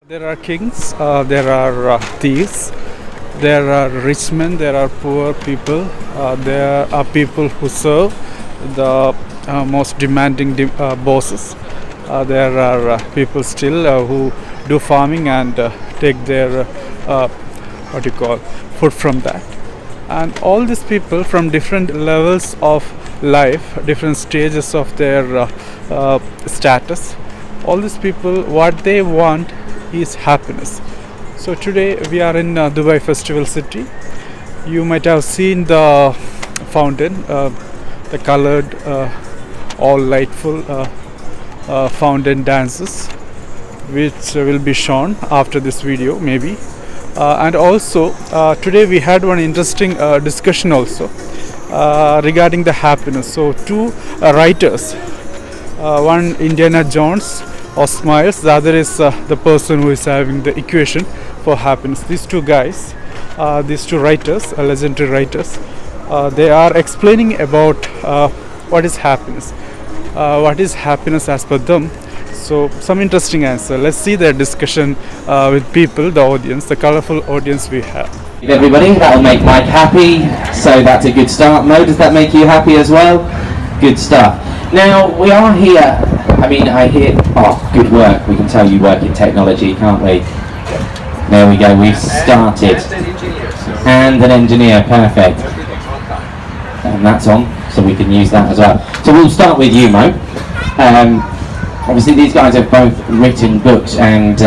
There are kings, there are thieves, there are rich men, there are poor people, there are people who serve the most demanding bosses. There are people still who do farming and take their what do you call food from that. And all these people from different levels of life, different stages of their status, all these people, what they want is happiness. So today we are in Dubai Festival City. You might have seen the fountain, the colored, all lightful fountain dances, which will be shown after this video maybe. And also today we had one interesting discussion also regarding the happiness. So two writers, one Indiana Jones or Smiles, the other is the person who is having the equation for happiness. These two guys, these two writers, legendary writers, they are explaining about what is happiness. What is happiness as per them. So some interesting answer. Let's see their discussion with people, the audience, the colorful audience we have. Everybody, that'll make Mike happy, so that's a good start. Mo, does that make you happy as well? Good stuff. Now, we are here, I hear, good work. We can tell you work in technology, can't we? There we go, we've started. And an engineer, perfect. And that's on, so we can use that as well. So we'll start with you, Mo. Obviously these guys have both written books, and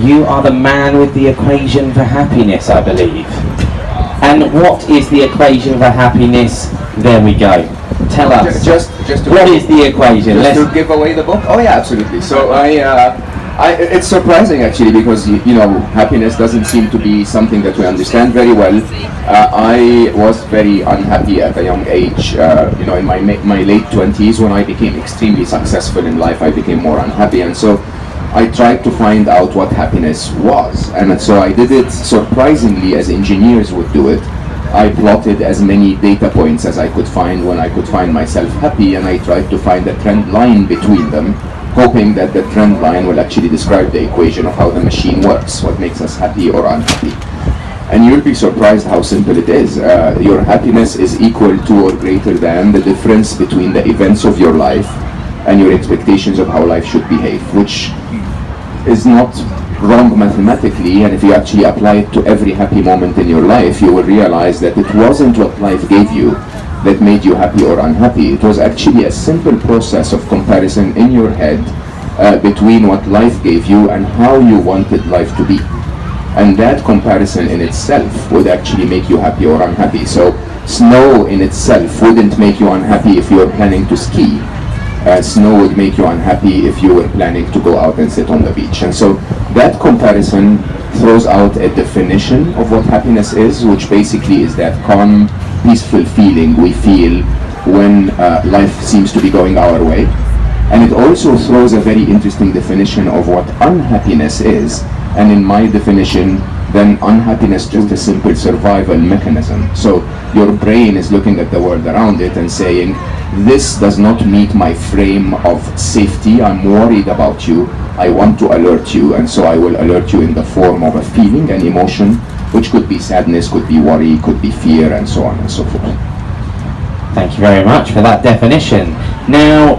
you are the man with the equation for happiness, I believe. And what is the equation for happiness? There we go. Tell us. Just what is the equation? Just to give away the book? Oh yeah, absolutely. So it's surprising actually, because you know, happiness doesn't seem to be something that we understand very well. I was very unhappy at a young age. You know, in my late 20s, when I became extremely successful in life, I became more unhappy, and so I tried to find out what happiness was, and so I did it surprisingly as engineers would do it. I plotted as many data points as I could find when I could find myself happy, and I tried to find a trend line between them, hoping that the trend line will actually describe the equation of how the machine works, what makes us happy or unhappy. And you'll be surprised how simple it is. Your happiness is equal to or greater than the difference between the events of your life and your expectations of how life should behave, which is not wrong mathematically, and if you actually apply it to every happy moment in your life, you will realize that it wasn't what life gave you that made you happy or unhappy. It was actually a simple process of comparison in your head between what life gave you and how you wanted life to be. And that comparison in itself would actually make you happy or unhappy. So snow in itself wouldn't make you unhappy if you were planning to ski. Snow would make you unhappy if you were planning to go out and sit on the beach. And so that comparison throws out a definition of what happiness is, which basically is that calm, peaceful feeling we feel when life seems to be going our way. And it also throws a very interesting definition of what unhappiness is. And in my definition, then unhappiness is just a simple survival mechanism. So your brain is looking at the world around it and saying, this does not meet my frame of safety, I'm worried about you, I want to alert you, and so I will alert you in the form of a feeling, an emotion, which could be sadness, could be worry, could be fear, and so on and so forth. Thank you very much for that definition. Now,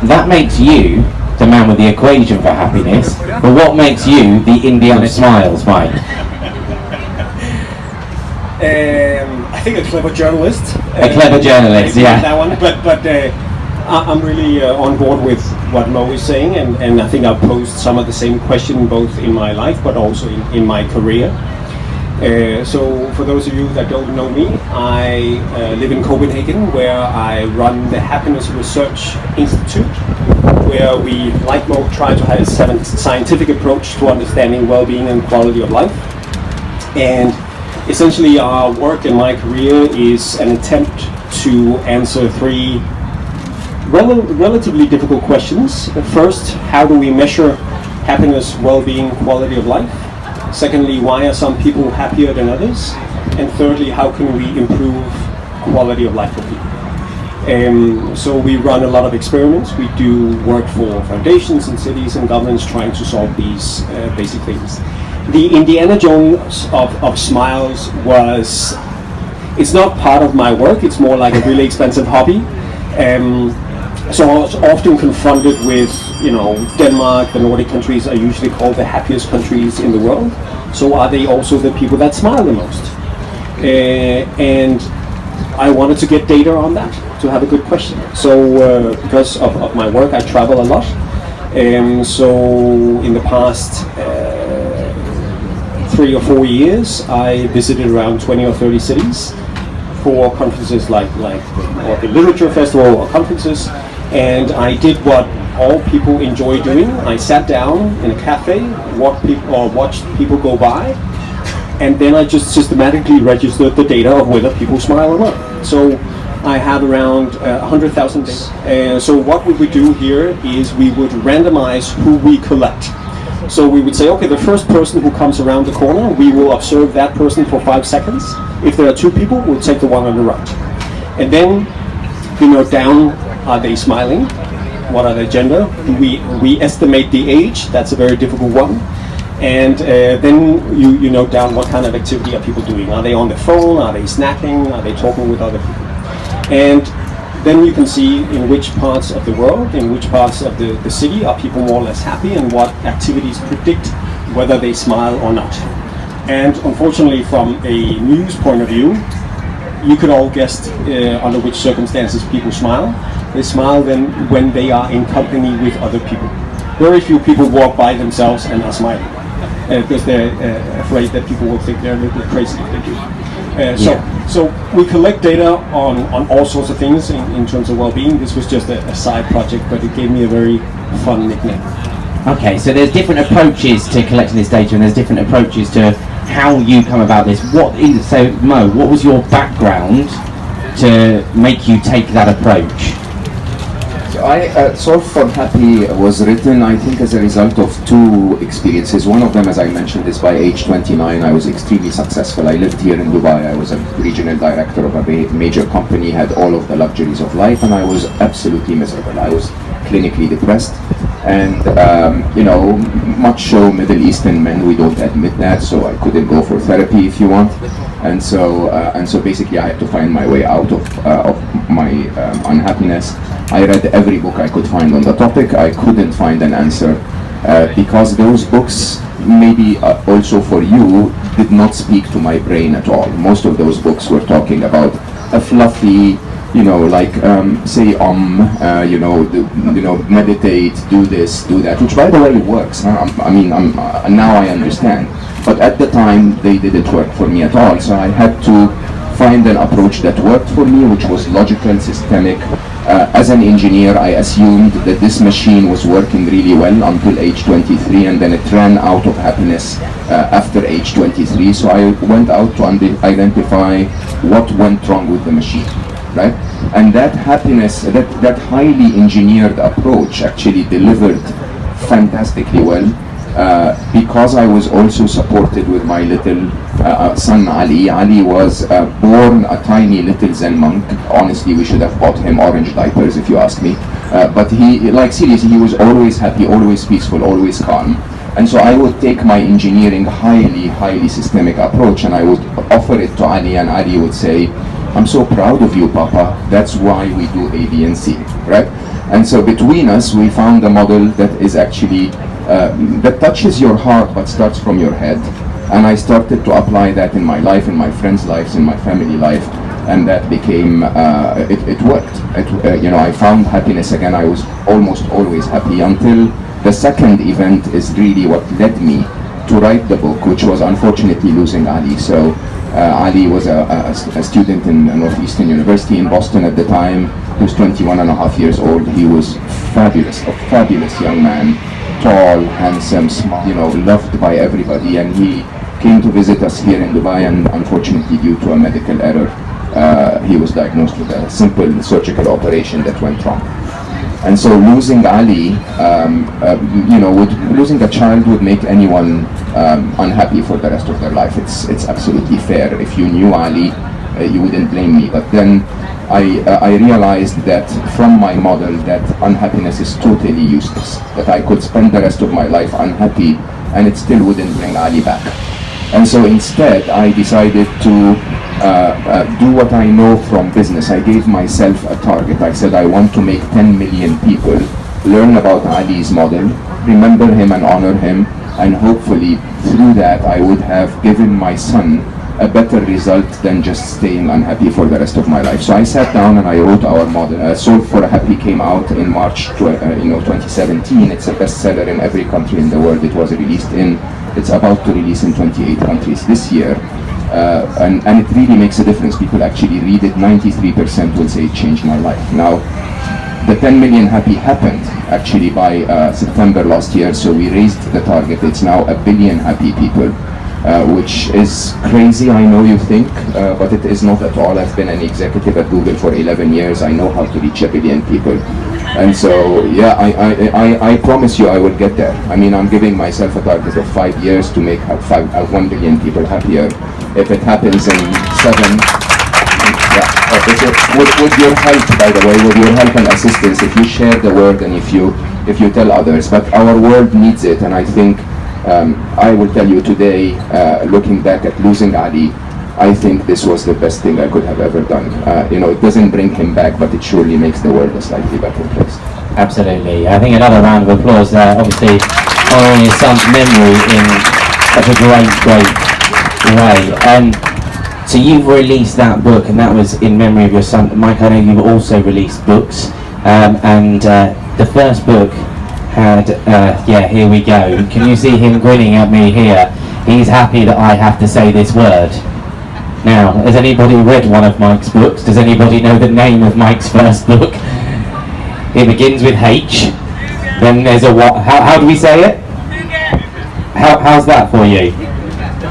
that makes you the man with the equation for happiness, but what makes you the Indiana Smiles, Mike? I think a clever journalist. A clever journalist, yeah. That one, but I'm really on board with what Mo is saying, and I think I've posed some of the same question both in my life but also in my career. So for those of you that don't know me, I live in Copenhagen, where I run the Happiness Research Institute, where we, like Mo, try to have a scientific approach to understanding well-being and quality of life. And essentially our work in my career is an attempt to answer three relatively difficult questions. First, how do we measure happiness, well-being, quality of life? Secondly, why are some people happier than others? And thirdly, how can we improve quality of life for people? So we run a lot of experiments. We do work for foundations and cities and governments trying to solve these basic things. The Indiana Jones of smiles it's not part of my work, it's more like a really expensive hobby. So I was often confronted with, Denmark, the Nordic countries are usually called the happiest countries in the world. So are they also the people that smile the most? And I wanted to get data on that, to have a good question. So because of my work, I travel a lot. So in the past 3 or 4 years, I visited around 20 or 30 cities for conferences like the Literature Festival or conferences. And I did what all people enjoy doing. I sat down in a cafe, watched people go by, and then I just systematically registered the data of whether people smile or not. So I have around 100,000 data. So what we would do here is we would randomize who we collect. So we would say, okay, the first person who comes around the corner, we will observe that person for 5 seconds. If there are 2 people, we'll take the one on the right. And then, down, are they smiling? What are their gender? We estimate the age. That's a very difficult one. And then you note down what kind of activity are people doing. Are they on the phone? Are they snacking? Are they talking with other people? And then you can see in which parts of the world, in which parts of the city are people more or less happy, and what activities predict whether they smile or not. And unfortunately, from a news point of view, you could all guess under which circumstances people smile. They smile then when they are in company with other people. Very few people walk by themselves and are smiling because they're afraid that people will think they're a little bit crazy if they do. So we collect data on all sorts of things in terms of well-being. This was just a side project, but it gave me a very fun nickname. Okay, so there's different approaches to collecting this data, and there's different approaches to how you come about this. So Mo, what was your background to make you take that approach? Solve for Happy was written, I think, as a result of 2 experiences. One of them, as I mentioned, is by age 29. I was extremely successful. I lived here in Dubai. I was a regional director of a major company, had all of the luxuries of life, and I was absolutely miserable. I was clinically depressed. And, much so Middle Eastern men, we don't admit that, so I couldn't go for therapy if you want. And so basically I had to find my way out of my unhappiness. I read every book I could find on the topic. I couldn't find an answer because those books, maybe also for you, did not speak to my brain at all. Most of those books were talking about a fluffy, meditate, do this, do that, which by the way works. Now I understand. But at the time, they didn't work for me at all. So I had to find an approach that worked for me, which was logical, systemic. As an engineer, I assumed that this machine was working really well until age 23, and then it ran out of happiness after age 23. So I went out to identify what went wrong with the machine, right? And that happiness, that highly engineered approach actually delivered fantastically well. Because I was also supported with my little son Ali. Ali was born a tiny little Zen monk. Honestly, we should have bought him orange diapers if you ask me. But seriously, he was always happy, always peaceful, always calm. And so I would take my engineering highly systemic approach, and I would offer it to Ali, and Ali would say, "I'm so proud of you, Papa. That's why we do A, B, and C," right? And so between us, we found a model that is actually that touches your heart but starts from your head. And I started to apply that in my life, in my friends' lives, in my family life, and that became it worked. I found happiness again. I was almost always happy until the second event is really what led me to write the book, which was unfortunately losing Ali. So Ali was a student in Northeastern University in Boston at the time. He was 21 and a half years old. He was fabulous, a fabulous young man. Tall, handsome, smart, loved by everybody, and he came to visit us here in Dubai, and unfortunately due to a medical error, he was diagnosed with a simple surgical operation that went wrong. And so losing Ali, losing a child would make anyone unhappy for the rest of their life. It's absolutely fair. If you knew Ali you wouldn't blame me. But then I realized that from my model that unhappiness is totally useless, that I could spend the rest of my life unhappy and it still wouldn't bring Ali back. And so instead I decided to do what I know from business. I gave myself a target. I said I want to make 10 million people learn about Ali's model, remember him and honor him, and hopefully through that I would have given my son a better result than just staying unhappy for the rest of my life. So I sat down and I wrote our model. Solve for Happy came out in March 2017. It's a bestseller in every country in the world it was released in. It's about to release in 28 countries this year. And it really makes a difference. People actually read it. 93% will say it changed my life. Now, the 10 million happy happened actually by September last year, so we raised the target. It's now 1 billion happy people, which is crazy, I know you think, but it is not at all. I've been an executive at Google for 11 years. I know how to reach 1 billion people. And so, yeah, I promise you I will get there. I mean, I'm giving myself a target of 5 years to make 1 billion people happier. If it happens in 7, with your help, by the way, with your help and assistance, if you share the word and if you tell others, but our world needs it, and I think I will tell you today, looking back at losing Ali, I think this was the best thing I could have ever done. It doesn't bring him back, but it surely makes the world a slightly better place. Absolutely. I think another round of applause there, obviously honouring his son's memory in such a great way. So you've released that book, and that was in memory of your son. Mike, I know you've also released books, and the first book had, here we go. Can you see him grinning at me here? He's happy that I have to say this word. Now, has anybody read one of Mike's books? Does anybody know the name of Mike's first book? It begins with H. Then there's a what? How do we say it? How's that for you?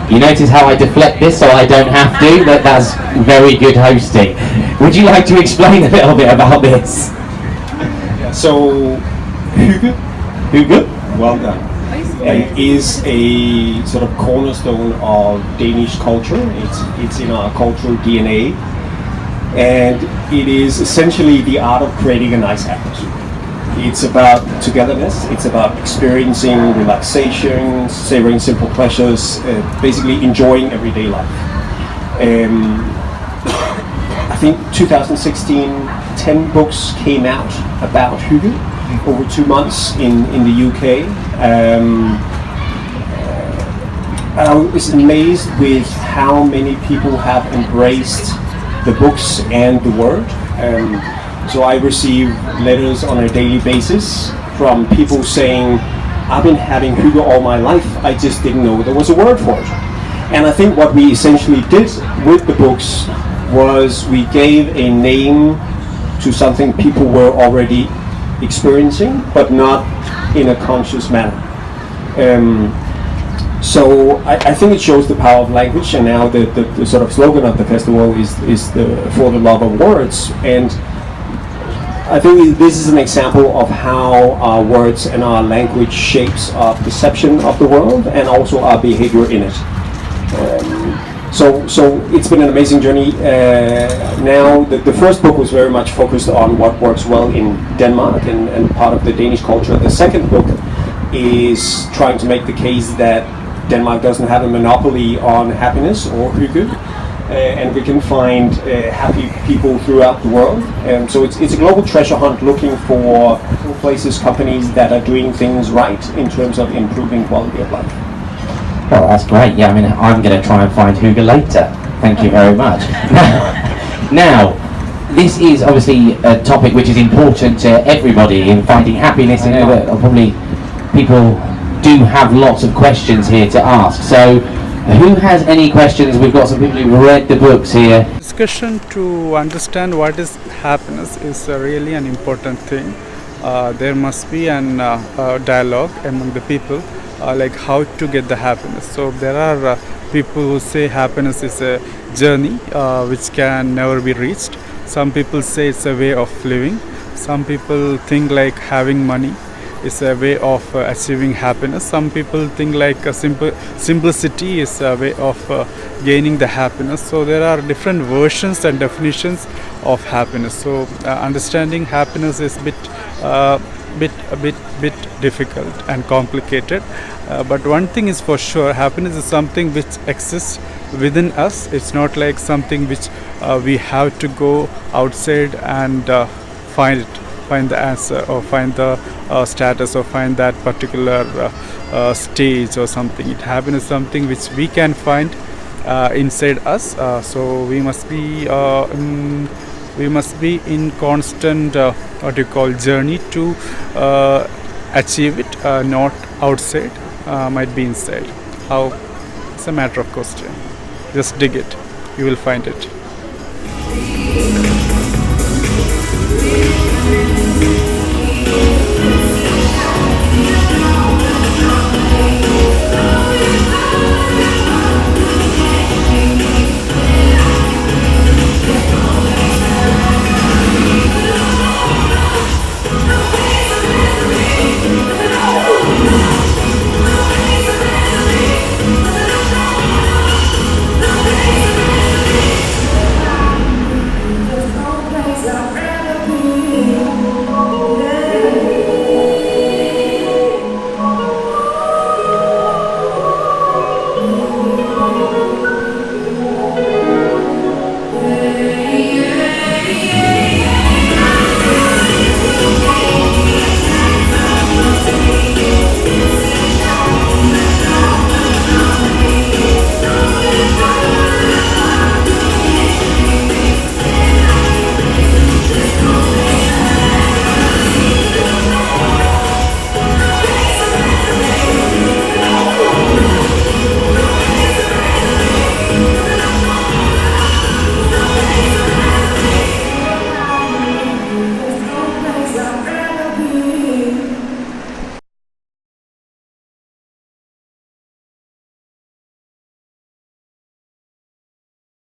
You notice how I deflect this so I don't have to? That's very good hosting. Would you like to explain a little bit about this? So, Hygge, well done, is a sort of cornerstone of Danish culture. It's in our cultural DNA, and it is essentially the art of creating a nice atmosphere. It's about togetherness, it's about experiencing relaxation, savoring simple pleasures, basically enjoying everyday life. I think 2016, 10 books came out about Hygge over 2 months in the UK. I was amazed with how many people have embraced the books and the word. So I receive letters on a daily basis from people saying, I've been having Hygge all my life, I just didn't know there was a word for it. And I think what we essentially did with the books was we gave a name to something people were already experiencing, but not in a conscious manner. So I think it shows the power of language, and now the sort of slogan of the festival is for the love of words. And I think this is an example of how our words and our language shapes our perception of the world and also our behavior in it. So it's been an amazing journey. Now the first book was very much focused on what works well in Denmark and part of the Danish culture. The second book is trying to make the case that Denmark doesn't have a monopoly on happiness or hygge. And we can find happy people throughout the world. So it's a global treasure hunt looking for places, companies that are doing things right in terms of improving quality of life. Well, that's great. Yeah, I mean, I'm going to try and find Hygge later. Thank you very much. Now, this is obviously a topic which is important to everybody in finding happiness. I know that probably people do have lots of questions here to ask. So, who has any questions? We've got some people who've read the books here. Discussion to understand what is happiness is really an important thing. There must be an dialogue among the people, like how to get the happiness. So there are people who say happiness is a journey which can never be reached. Some people say it's a way of living. Some people think like having money is a way of achieving happiness. Some people think like simplicity is a way of gaining the happiness. So there are different versions and definitions of happiness. So understanding happiness is a bit difficult and complicated. But one thing is for sure, happiness is something which exists within us. It's not like something which we have to go outside and find the answer, or find the status, or find that particular stage or something. Happiness is something which we can find inside us. So we must be in constant journey to achieve it. Not outside, might be inside. How? It's a matter of question. Just dig it, you will find it.